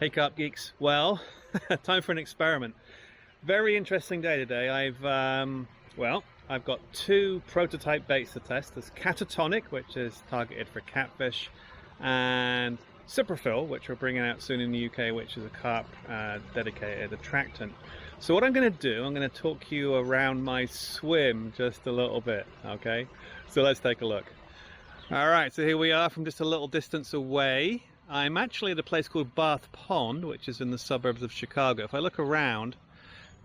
Hey Carp Geeks, well, time for an experiment. Very interesting day today. I've got two prototype baits to test. There's Catatonic, which is targeted for catfish, and Cyprophil, which we're bringing out soon in the UK, which is a carp dedicated attractant. So what I'm going to do, I'm going to talk you around my swim just a little bit, okay? So let's take a look. All right, so here we are from just a little distance away. I'm actually at a place called Bath Pond, which is in the suburbs of Chicago. If I look around,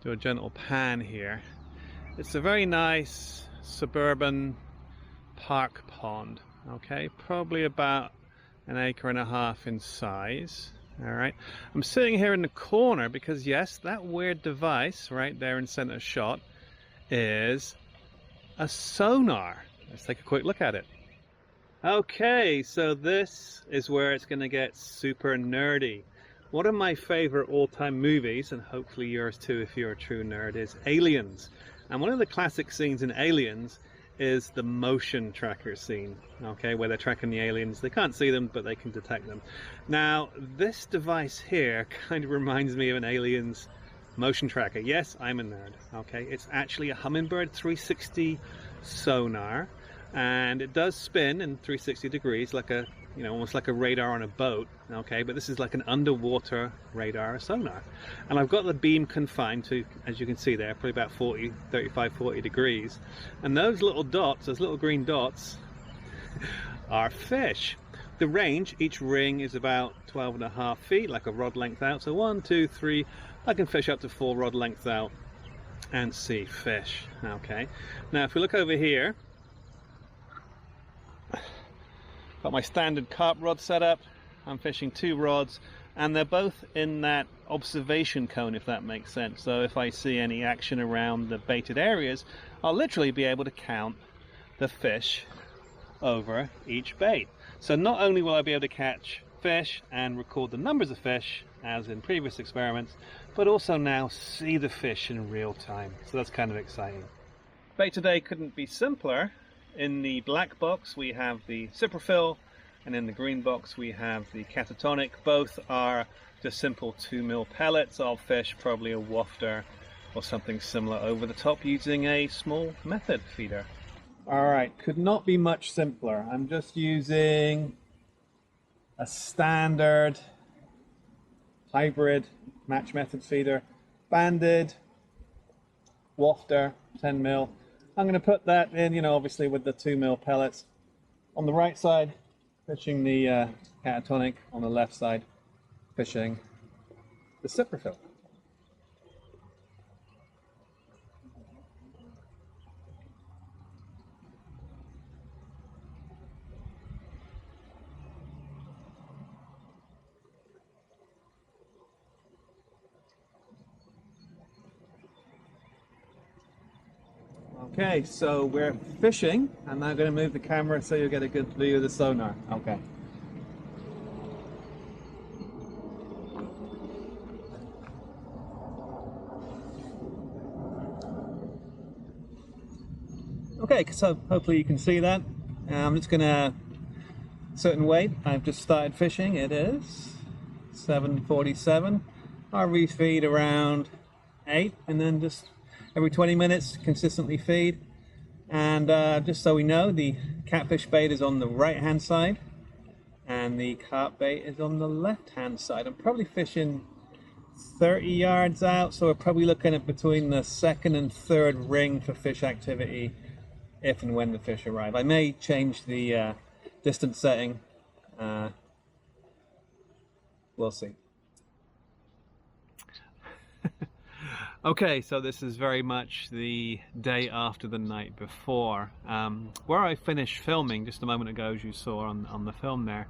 do a gentle pan here, it's a very nice suburban park pond, okay? Probably about 1.5 acres in size, all right? I'm sitting here in the corner because, yes, that weird device right there in center shot is a sonar. Let's take a quick look at it. Okay, so this is where it's going to get super nerdy. One of my favorite all-time movies, and hopefully yours too if you're a true nerd, is Aliens. And one of the classic scenes in Aliens is the motion tracker scene, okay, where they're tracking the aliens. They can't see them, but they can detect them. Now, this device here kind of reminds me of an Aliens motion tracker. Yes, I'm a nerd, okay? It's actually a Humminbird 360 sonar. And it does spin in 360 degrees, like a, almost like a radar on a boat, okay? But this is like an underwater radar sonar. And I've got the beam confined to, as you can see there, probably about 35, 40 degrees. And those little dots, those little green dots, are fish. The range, each ring is about 12.5 feet, like a rod length out. So 1, 2, 3, I can fish up to 4 rod lengths out and see fish, okay? Now, if we look over here, got my standard carp rod set up. I'm fishing 2 rods and they're both in that observation cone, if that makes sense. So if I see any action around the baited areas, I'll literally be able to count the fish over each bait. So not only will I be able to catch fish and record the numbers of fish as in previous experiments, but also now see the fish in real time. So that's kind of exciting. Bait today couldn't be simpler. In the black box we have the Cyprophil, and in the green box we have the Catatonic. Both are just simple 2mm pellets. I'll fish probably a wafter or something similar over the top using a small method feeder. Alright, could not be much simpler. I'm just using a standard hybrid match method feeder, banded wafter 10mm. I'm going to put that in, obviously with the 2mm pellets. On the right side, fishing the Catatonic. On the left side, fishing the Cyprophil. Okay, so we're fishing. I'm now going to move the camera so you'll get a good view of the sonar. Okay. Okay, so hopefully you can see that. I'm just going to certain weight. I've just started fishing. It is 7:47. I'll refeed around 8 and then just every 20 minutes consistently feed. And just so we know, the catfish bait is on the right hand side and the carp bait is on the left hand side. I'm probably fishing 30 yards out, so we're probably looking at between the 2nd and 3rd ring for fish activity if and when the fish arrive. I may change the distance setting. We'll see. Okay, so this is very much the day after the night before. Where I finished filming just a moment ago, as you saw on the film there,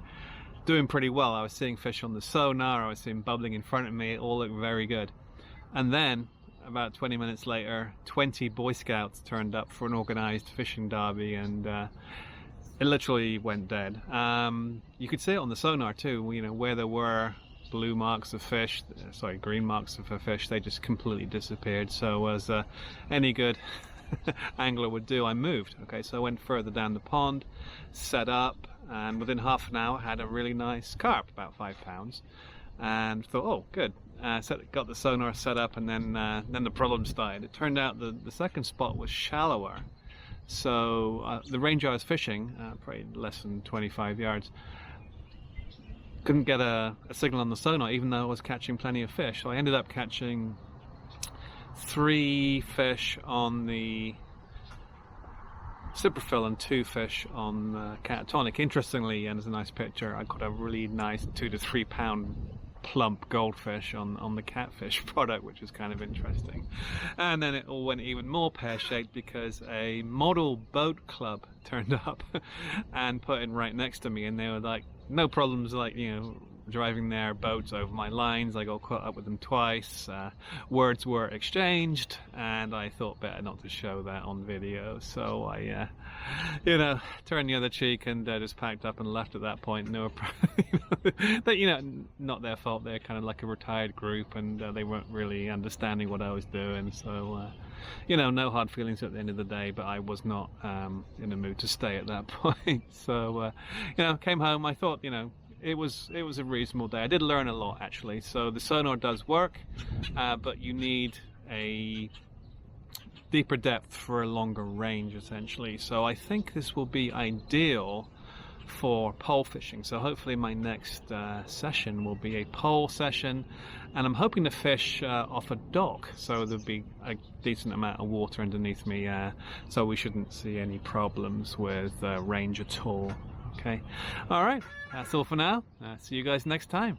doing pretty well. I was seeing fish on the sonar, I was seeing bubbling in front of me, it all looked very good. And then, about 20 minutes later, 20 Boy Scouts turned up for an organized fishing derby, and it literally went dead. You could see it on the sonar too, where there were blue marks of fish, sorry, green marks of fish, they just completely disappeared. So as any good angler would do, I moved. Okay, so I went further down the pond, set up, and within half an hour had a really nice carp, about 5 pounds. and thought, oh, good. Got the sonar set up, and then the problem started. It turned out the second spot was shallower, so the range I was fishing, probably less than 25 yards, couldn't get a signal on the sonar, even though I was catching plenty of fish. So I ended up catching 3 fish on the Cyprophil and 2 fish on Catatonic. Interestingly, and there's a nice picture, I got a really nice 2 to 3 pound plump goldfish on the catfish product, which is kind of interesting. And then it all went even more pear-shaped because a model boat club turned up and put in right next to me, and they were like, no problems, like, you know, driving their boats over my lines. I got caught up with them twice. Words were exchanged, and I thought better not to show that on video, so I you know, turned the other cheek and just packed up and left at that point. No, but you know, not their fault. They're kind of like a retired group, and they weren't really understanding what I was doing, so you know, no hard feelings at the end of the day, but I was not in the mood to stay at that point. So you know, came home. I thought, you know, it was a reasonable day. I did learn a lot, actually. So the sonar does work, but you need a deeper depth for a longer range, essentially. So I think this will be ideal for pole fishing. So hopefully my next session will be a pole session, and I'm hoping to fish off a dock, so there'll be a decent amount of water underneath me, so we shouldn't see any problems with range at all. Okay, all right, that's all for now. See you guys next time.